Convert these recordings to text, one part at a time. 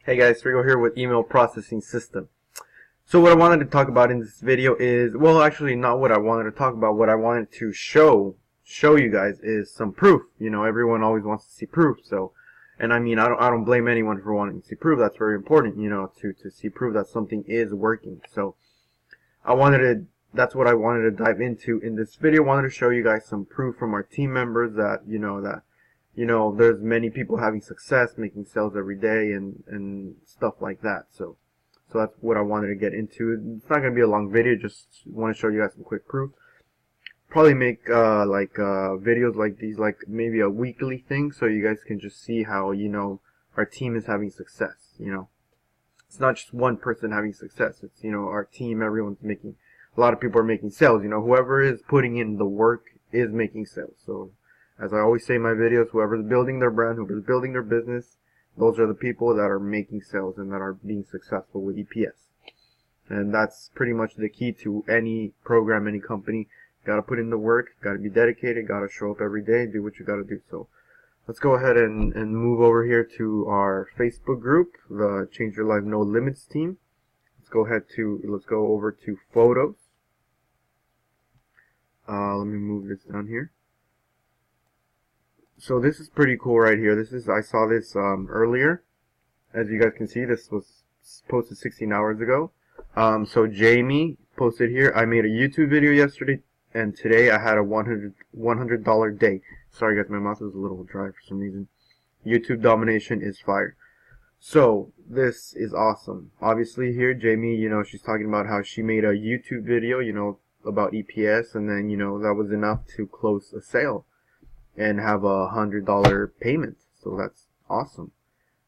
Hey guys, Rigo here with Email Processing System. So what I wanted to talk about in this video is, well, actually not what I wanted to talk about. What I wanted to show you guys is some proof. You know, everyone always wants to see proof. So, and I mean, I don't blame anyone for wanting to see proof. That's very important, you know, to see proof that something is working. So, that's what I wanted to dive into in this video. I wanted to show you guys some proof from our team members that, there's many people having success, making sales every day and stuff like that. So that's what I wanted to get into. It's not going to be a long video, just want to show you guys some quick proof. Probably make videos like these, like maybe a weekly thing, so you guys can just see how, our team is having success, It's not just one person having success. It's, our team, everyone's making, a lot of people are making sales, whoever is putting in the work is making sales. So as I always say in my videos, whoever's building their brand, whoever's building their business, those are the people that are making sales and that are being successful with EPS. And that's pretty much the key to any program, any company. Gotta put in the work, gotta be dedicated, gotta show up every day, do what you gotta do. So let's go ahead and move over here to our Facebook group, the Change Your Life No Limits team. Let's go over to photos. Let me move this down here. So this is pretty cool right here. I saw this earlier. As you guys can see, this was posted 16 hours ago. So Jamie posted here, I made a YouTube video yesterday, and today I had a $100 day. Sorry guys, my mouth is a little dry for some reason. YouTube domination is fire. So this is awesome. Obviously here, Jamie, she's talking about how she made a YouTube video, about EPS, and then, that was enough to close a sale and have a $100 payment. So that's awesome.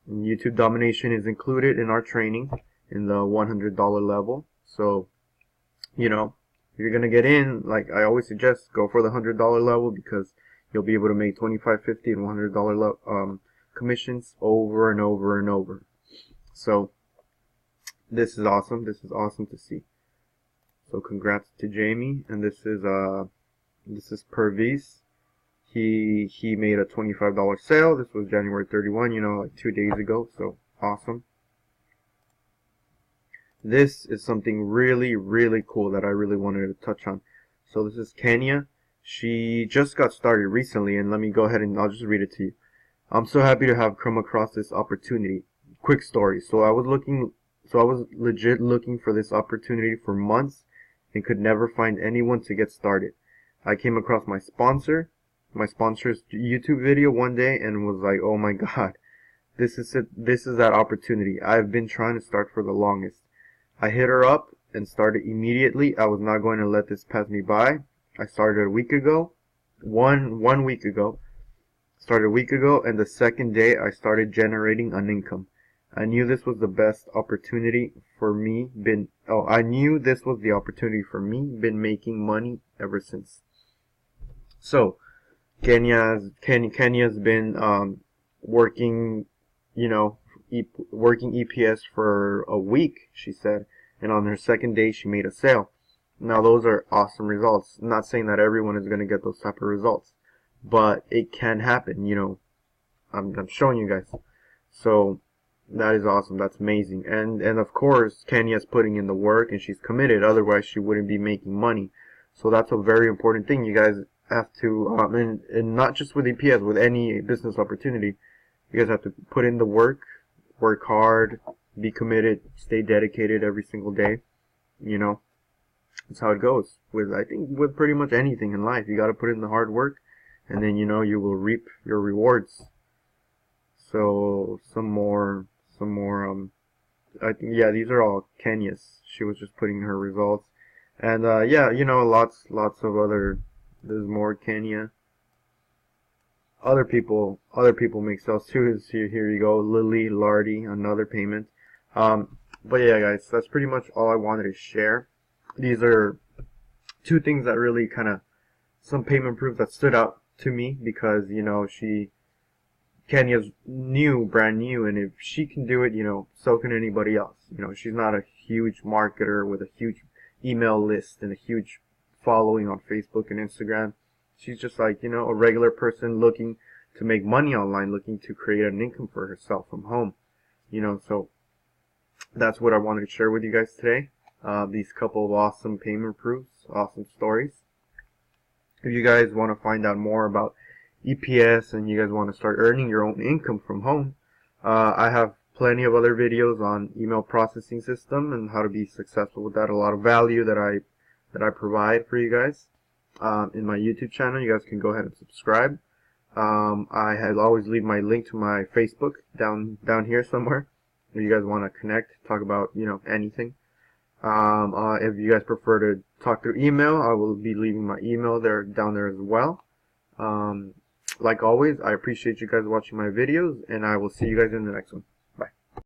And YouTube domination is included in our training in the $100 level. So, if you're gonna get in, like I always suggest, go for the $100 level, because you'll be able to make $25, $50, and $100 commissions over and over and over. So this is awesome. This is awesome to see. So congrats to Jamie. And this is Perviz. He made a $25 sale. This was January 31, like 2 days ago. So awesome. This is something really, really cool that I really wanted to touch on. So this is Kenya. She just got started recently, and let me go ahead and I'll just read it to you. I'm so happy to have come across this opportunity. Quick story. So I was legit looking for this opportunity for months and could never find anyone to get started. I came across my sponsor's YouTube video one day and was like, oh my god, this is it. This is that opportunity. I've been trying to start for the longest. I hit her up and started immediately. I was not going to let this pass me by. I started a week ago. One week ago. Started a week ago, and the second day I started generating an income. I knew this was the best opportunity for me. I knew this was the opportunity for me. Been making money ever since. So Kenya's been working, working EPS for a week, she said, and on her second day she made a sale. Now those are awesome results. I'm not saying that everyone is going to get those type of results, but it can happen, I'm showing you guys. So that is awesome. That's amazing. And of course, Kenya's putting in the work and she's committed. Otherwise, she wouldn't be making money. So that's a very important thing. You guys have to, and not just with EPS, with any business opportunity, you guys have to put in the work hard, be committed, stay dedicated every single day. That's how it goes. I think with pretty much anything in life, you got to put in the hard work, and then you will reap your rewards. So some more I think, yeah, these are all Kenya's. She was just putting her results, and yeah, lots of other. There's more Kenya. Other people make sales too. Here you go, Lily Lardy, another payment. But yeah, guys, that's pretty much all I wanted to share. These are two things that really some payment proof that stood out to me, because Kenya's brand new, and if she can do it, so can anybody else. She's not a huge marketer with a huge email list and a huge following on Facebook and Instagram. She's just like, a regular person looking to make money online, looking to create an income for herself from home. you know. So that's what I wanted to share with you guys today. These couple of awesome payment proofs, awesome stories. If you guys want to find out more about EPS and you guys want to start earning your own income from home, I have plenty of other videos on email processing system and how to be successful with that. A lot of value that I provide for you guys in my YouTube channel. You guys can go ahead and subscribe. I always leave my link to my Facebook down here somewhere. If you guys want to connect, talk about, you know, anything. If you guys prefer to talk through email, I will be leaving my email down there as well. Like always, I appreciate you guys watching my videos, and I will see you guys in the next one.